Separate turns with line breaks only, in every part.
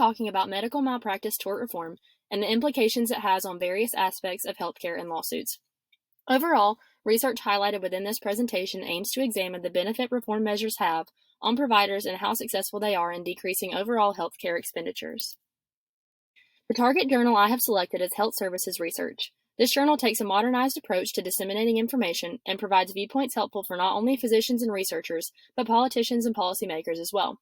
talking about medical malpractice tort reform and the implications it has on various aspects of healthcare and lawsuits. Overall, research highlighted within this presentation aims to examine the benefit reform measures have on providers and how successful they are in decreasing overall healthcare expenditures. The target journal I have selected is Health Services Research. This journal takes a modernized approach to disseminating information and provides viewpoints helpful for not only physicians and researchers, but politicians and policymakers as well.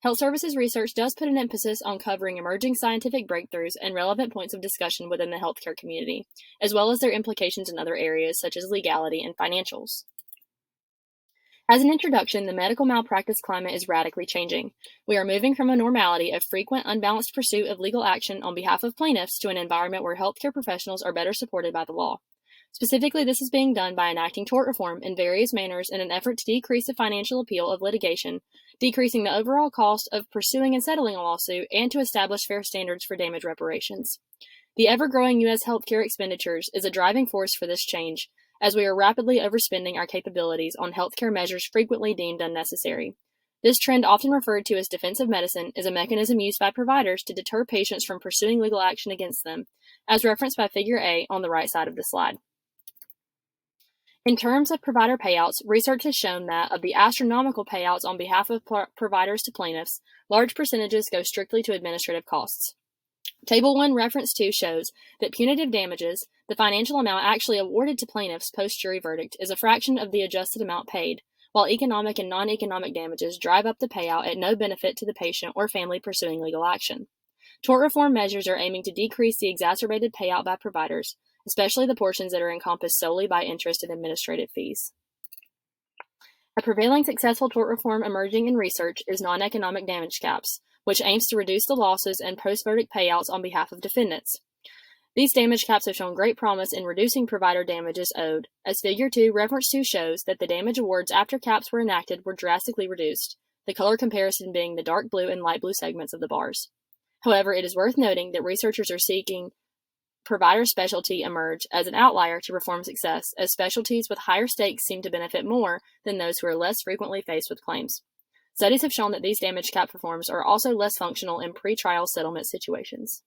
Health Services Research does put an emphasis on covering emerging scientific breakthroughs and relevant points of discussion within the healthcare community, as well as their implications in other areas such as legality and financials. As an introduction, the medical malpractice climate is radically changing. We are moving from a normality of frequent, unbalanced pursuit of legal action on behalf of plaintiffs to an environment where healthcare professionals are better supported by the law. Specifically, this is being done by enacting tort reform in various manners in an effort to decrease the financial appeal of litigation, decreasing the overall cost of pursuing and settling a lawsuit, and to establish fair standards for damage reparations. The ever-growing U.S. healthcare expenditures is a driving force for this change, as we are rapidly overspending our capabilities on healthcare measures frequently deemed unnecessary. This trend, often referred to as defensive medicine, is a mechanism used by providers to deter patients from pursuing legal action against them, as referenced by Figure A on the right side of the slide. In terms of provider payouts, research has shown that of the astronomical payouts on behalf of providers to plaintiffs, large percentages go strictly to administrative costs. Table 1, Reference 2 shows that punitive damages, the financial amount actually awarded to plaintiffs post-jury verdict, is a fraction of the adjusted amount paid, while economic and non-economic damages drive up the payout at no benefit to the patient or family pursuing legal action. Tort reform measures are aiming to decrease the exacerbated payout by providers, especially the portions that are encompassed solely by interest and administrative fees. A prevailing successful tort reform emerging in research is non-economic damage caps, which aims to reduce the losses and post-verdict payouts on behalf of defendants. These damage caps have shown great promise in reducing provider damages owed, as Figure 2, Reference 2 shows that the damage awards after caps were enacted were drastically reduced, the color comparison being the dark blue and light blue segments of the bars. However, it is worth noting that researchers are seeking provider specialty emerge as an outlier to reform success, as specialties with higher stakes seem to benefit more than those who are less frequently faced with claims. Studies have shown that these damage cap reforms are also less functional in pre-trial settlement situations.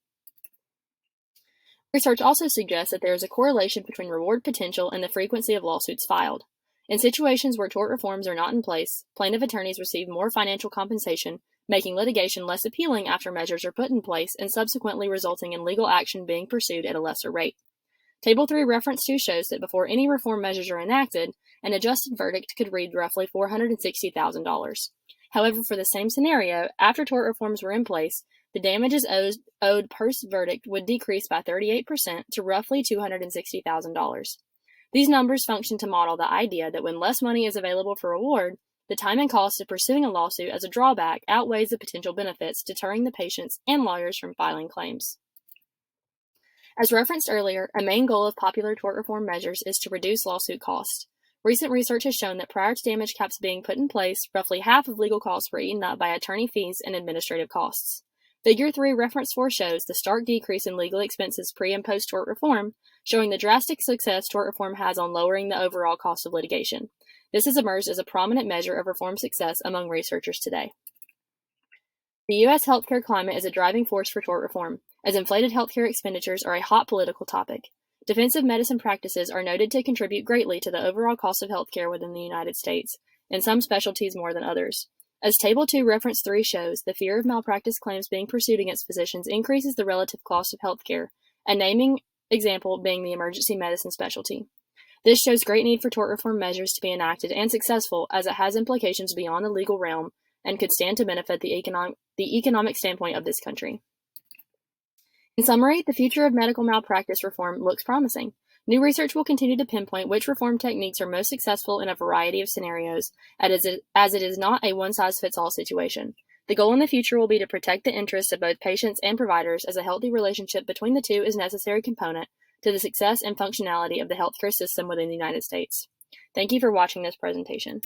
Research also suggests that there is a correlation between reward potential and the frequency of lawsuits filed. In situations where tort reforms are not in place, plaintiff attorneys receive more financial compensation, making litigation less appealing after measures are put in place and subsequently resulting in legal action being pursued at a lesser rate. Table 3, Reference 2 shows that before any reform measures are enacted, an adjusted verdict could read roughly $460,000. However, for the same scenario, after tort reforms were in place, the damages owed post-verdict would decrease by 38% to roughly $260,000. These numbers function to model the idea that when less money is available for reward, the time and cost of pursuing a lawsuit as a drawback outweighs the potential benefits, deterring the patients and lawyers from filing claims. As referenced earlier, a main goal of popular tort reform measures is to reduce lawsuit costs. Recent research has shown that prior to damage caps being put in place, roughly half of legal costs were eaten up by attorney fees and administrative costs. Figure 3, Reference 4 shows the stark decrease in legal expenses pre- and post-tort reform, showing the drastic success tort reform has on lowering the overall cost of litigation. This has emerged as a prominent measure of reform success among researchers today. The U.S. healthcare climate is a driving force for tort reform, as inflated healthcare expenditures are a hot political topic. Defensive medicine practices are noted to contribute greatly to the overall cost of healthcare within the United States, in some specialties more than others. As Table 2, Reference 3 shows, the fear of malpractice claims being pursued against physicians increases the relative cost of healthcare, a naming example being the emergency medicine specialty. This shows great need for tort reform measures to be enacted and successful, as it has implications beyond the legal realm and could stand to benefit the economic standpoint of this country. In summary, the future of medical malpractice reform looks promising. New research will continue to pinpoint which reform techniques are most successful in a variety of scenarios, as it is not a one-size-fits-all situation. The goal in the future will be to protect the interests of both patients and providers, as a healthy relationship between the two is a necessary component to the success and functionality of the healthcare system within the United States. Thank you for watching this presentation.